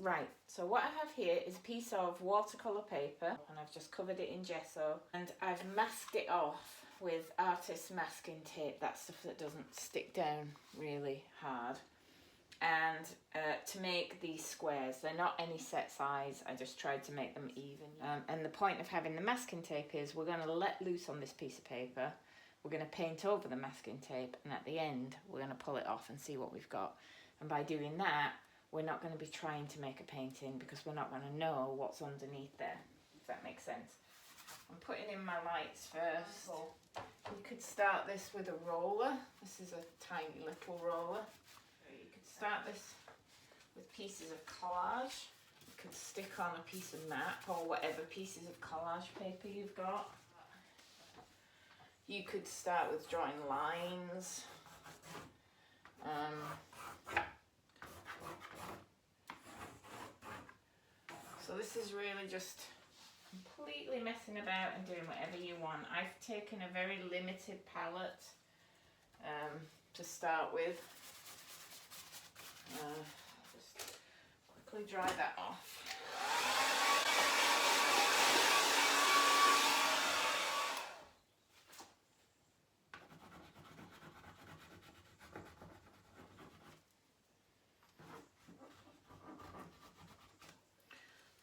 Right, so what I have here is a piece of watercolour paper and I've just covered it in gesso and I've masked it off with artist masking tape, that stuff that doesn't stick down really hard. And to make these squares, they're not any set size, I just tried to make them even. And the point of having the masking tape is we're going to let loose on this piece of paper, we're going to paint over the masking tape, and at the end we're going to pull it off and see what we've got. And by doing that, we're not going to be trying to make a painting because we're not going to know what's underneath there, if that makes sense. I'm putting in my lights first. You could start this with a roller. This is a tiny little roller. You could start this with pieces of collage. You could stick on a piece of map or whatever pieces of collage paper you've got. You could start with drawing lines. So this is really just completely messing about and doing whatever you want. I've taken a very limited palette to start with. Just quickly dry that off.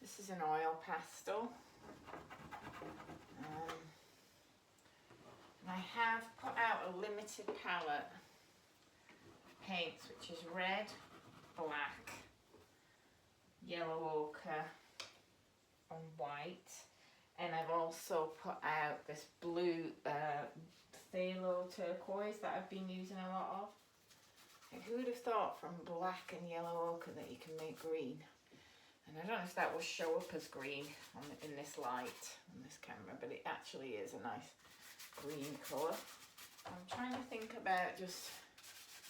This is an oil pastel. And I have put out a limited palette of paints, which is red, black, yellow ochre and white. And I've also put out this blue phthalo turquoise that I've been using a lot of. And who would have thought from black and yellow ochre that you can make green? And I don't know if that will show up as green in this light, on this camera, but it actually is a nice green colour. I'm trying to think about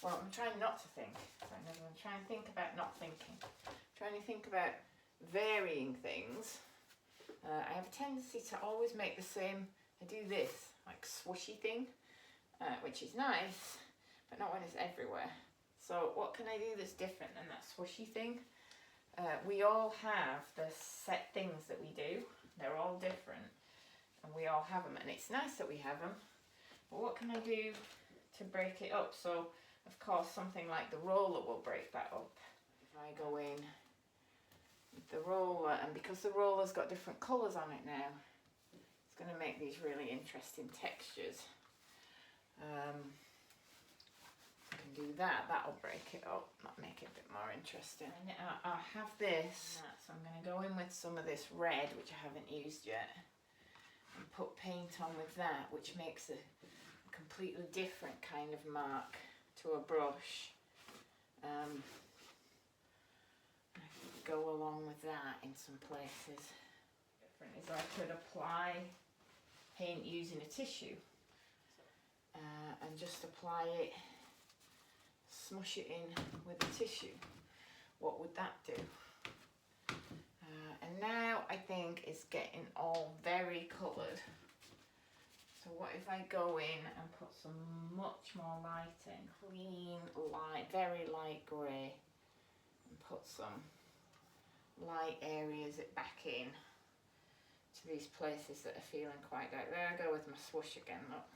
I'm trying not to think. I'm trying to think about not thinking. I'm trying to think about varying things. I have a tendency to always make the same, I do this, like swooshy thing, which is nice, but not when it's everywhere. So what can I do that's different than that swooshy thing? We all have the set things that we do. They're all different and we all have them, and it's nice that we have them, but what can I do to break it up? So of course something like the roller will break that up. If I go in with the roller, and because the roller's got different colours on it now, it's going to make these really interesting textures. Can do that, that'll break it up, make it a bit more interesting. And I have this, so I'm going to go in with some of this red, which I haven't used yet, and put paint on with that, which makes a completely different kind of mark to a brush. I could go along with that in some places. Different is I could apply paint using a tissue and just apply it, smush it in with a tissue. What would that do? And now I think it's getting all very coloured. So what if I go in and put some much more light in, clean, light, very light grey, and put some light areas back in to these places that are feeling quite dark. There I go with my swoosh again, look.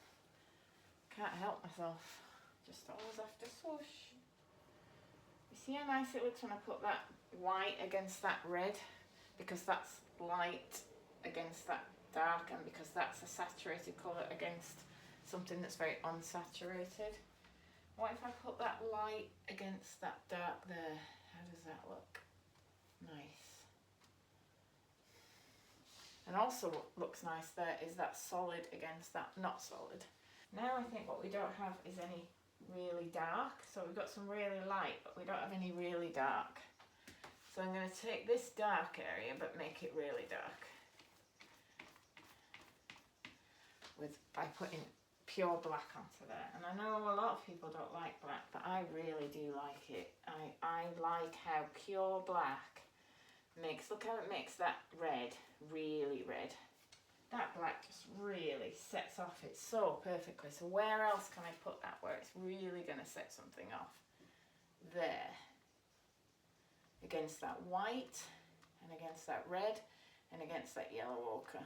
Can't help myself. Just always have to swoosh. You see how nice it looks when I put that white against that red? Because that's light against that dark, and because that's a saturated colour against something that's very unsaturated. What if I put that light against that dark there? How does that look? Nice. And also what looks nice there is that solid against that not solid. Now I think what we don't have is any really dark. So we've got some really light, but we don't have any really dark. So I'm going to take this dark area but make it really dark by putting pure black onto there. And I know a lot of people don't like black, but I really do like it. I like how pure black makes, look how it makes that red really red. That black just really sets off it so perfectly. So where else can I put that where it's really going to set something off? There. against that white, and against that red, and against that yellow ochre,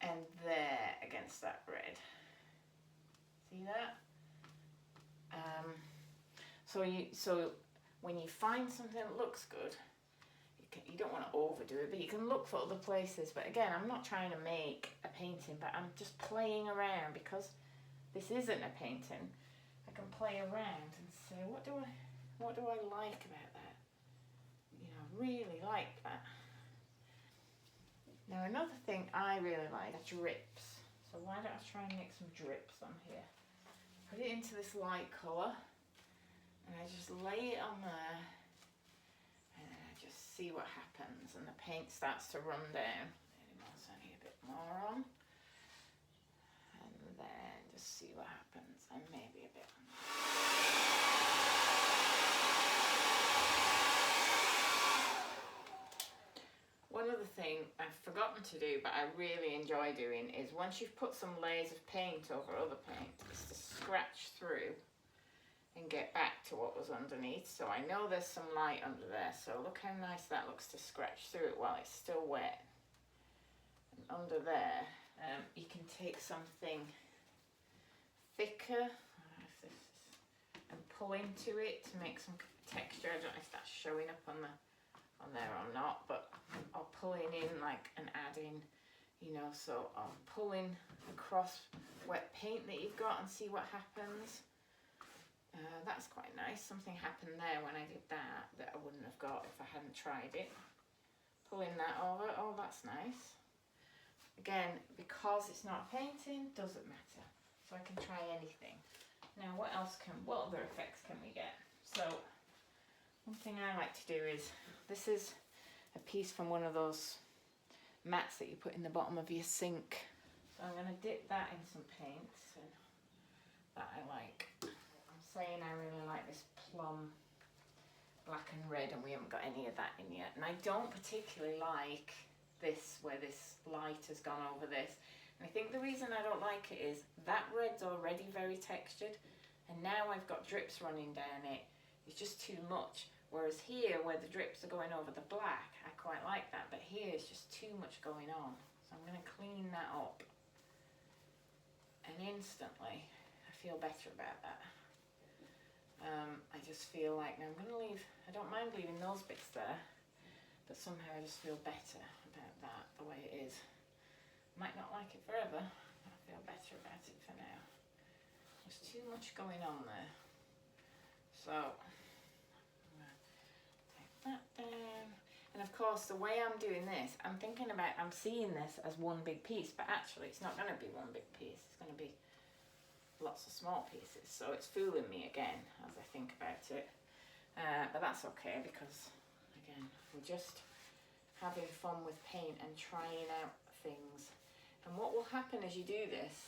and there against that red. See that? So when you find something that looks good, you don't want to overdo it, but you can look for other places. But again, I'm not trying to make a painting, but I'm just playing around, because this isn't a painting. I can play around and say, what do I like about that? You know, really like that. Now another thing I really like are drips. So why don't I try and make some drips on here? Put it into this light colour, and I just lay it on there, and then I just see what happens, and the paint starts to run down. There's only a bit more on, and then just see what happens, and maybe a bit on. One other thing I've forgotten to do, but I really enjoy doing, is once you've put some layers of paint over other paint, is to scratch through and get back to what was underneath. So I know there's some light under there, so look how nice that looks to scratch through it while it's still wet. And under there, you can take something thicker and pull into it to make some texture. I don't know if that's showing up on there or not, but I'll pull it in like and add in, you know, so I'll pull in across wet paint that you've got and see what happens. That's quite nice. Something happened there when I did that I wouldn't have got if I hadn't tried it. Pulling that over, oh that's nice. Again, because it's not a painting, doesn't matter. So I can try anything. Now what other effects can we get? So one thing I like to do is, this is a piece from one of those mats that you put in the bottom of your sink. So I'm going to dip that in some paints that I like. I'm saying I really like this plum black and red, and we haven't got any of that in yet. And I don't particularly like this, where this light has gone over this. And I think the reason I don't like it is that red's already very textured, and now I've got drips running down it. It's just too much. Whereas here, where the drips are going over the black, I quite like that. But here it's just too much going on. So I'm going to clean that up. And instantly, I feel better about that. I just feel like, now I'm going to leave, I don't mind leaving those bits there. But somehow I just feel better about that, the way it is. Might not like it forever, but I feel better about it for now. There's too much going on there. So that down. And of course, the way I'm doing this, I'm seeing this as one big piece, but actually it's not going to be one big piece. It's going to be lots of small pieces. So it's fooling me again as I think about it. But that's okay, because again, we're just having fun with paint and trying out things. And what will happen as you do this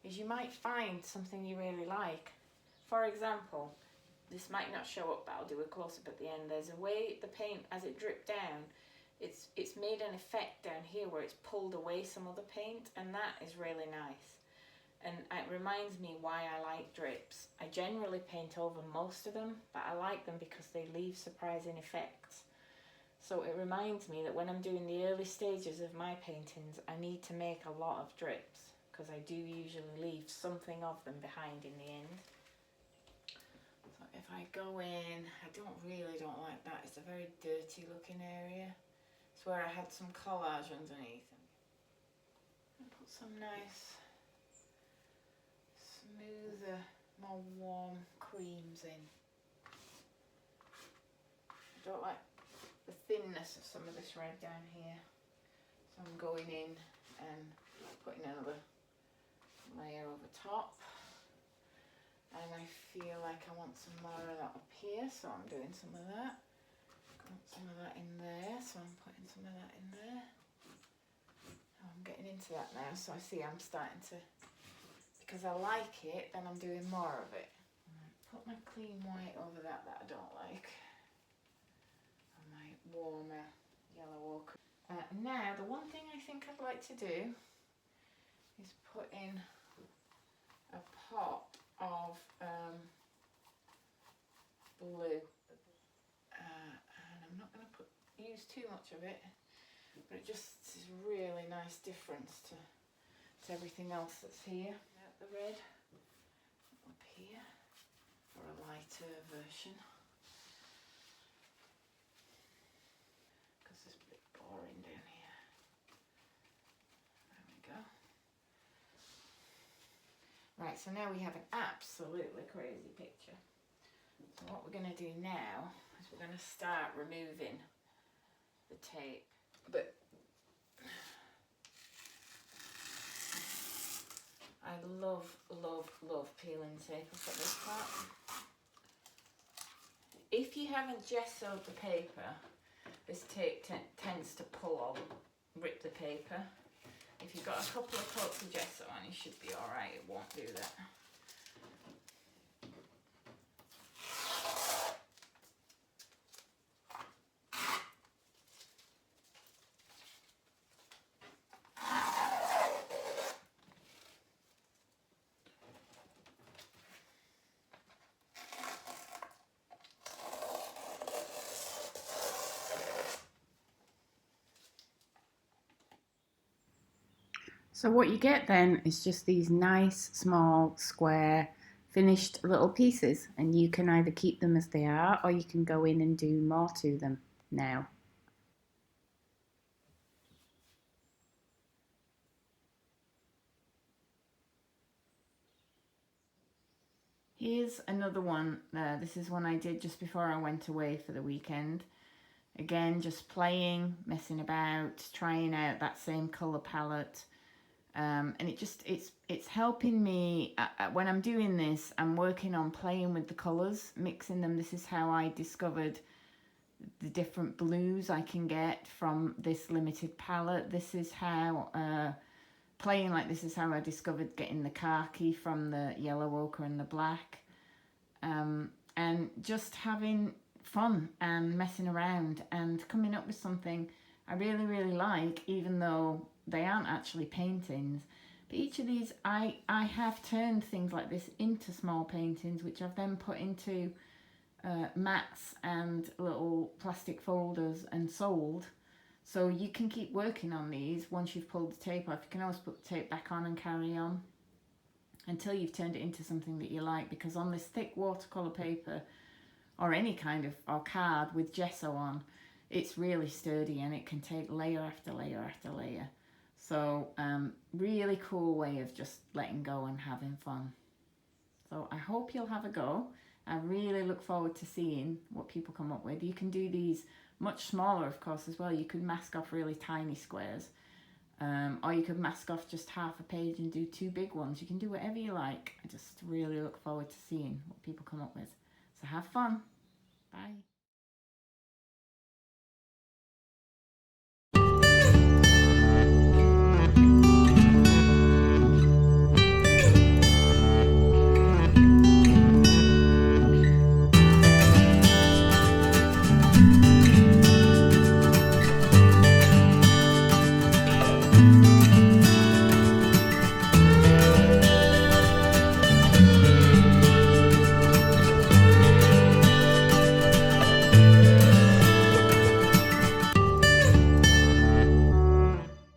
is you might find something you really like. For example, this might not show up, but I'll do a close-up at the end. There's a way the paint, as it dripped down, it's made an effect down here where it's pulled away some other paint, and that is really nice. And it reminds me why I like drips. I generally paint over most of them, but I like them because they leave surprising effects. So it reminds me that when I'm doing the early stages of my paintings, I need to make a lot of drips, because I do usually leave something of them behind in the end. If I go in, I don't like that. It's a very dirty looking area. It's where I had some collage underneath. And put some nice, smoother, more warm creams in. I don't like the thinness of some of this red down here. So I'm going in and putting another layer over top. And I feel like I want some more of that up here, so I'm doing some of that. I want some of that in there, so I'm putting some of that in there. Oh, I'm getting into that now, so I see I'm starting to, because I like it, then I'm doing more of it. Put my clean white over that I don't like. And my warmer yellow ochre. Now, the one thing I think I'd like to do is put in a pot of blue. use too much of it, but it just is a really nice difference to everything else that's here. The red up here for a lighter version, because it's a bit boring down here. There we go. Right, so now we have an absolutely crazy picture. So what we're going to do now is we're going to start removing the tape. But I love, love, love peeling tape off at this part. If you haven't gessoed the paper, this tape tends to pull on, rip the paper. If you've got a couple of coats of gesso on, you should be alright, it won't do that. So what you get then is just these nice, small, square, finished little pieces, and you can either keep them as they are, or you can go in and do more to them now. Here's another one. This is one I did just before I went away for the weekend. Again, just playing, messing about, trying out that same colour palette. And it's helping me when I'm doing this. I'm working on playing with the colours, mixing them. This is how I discovered the different blues I can get from this limited palette. This is how playing like this is how I discovered getting the khaki from the yellow ochre and the black, and just having fun and messing around and coming up with something I really, really like, even though they aren't actually paintings. But each of these, I have turned things like this into small paintings, which I've then put into mats and little plastic folders and sold. So you can keep working on these once you've pulled the tape off. You can always put the tape back on and carry on until you've turned it into something that you like, because on this thick watercolour paper, or any kind of, or card with gesso on, it's really sturdy and it can take layer after layer after layer. So really cool way of just letting go and having fun. So I hope you'll have a go. I really look forward to seeing what people come up with. You can do these much smaller, of course, as well. You could mask off really tiny squares, or you could mask off just half a page and do 2 big ones. You can do whatever you like. I just really look forward to seeing what people come up with. So have fun. Bye.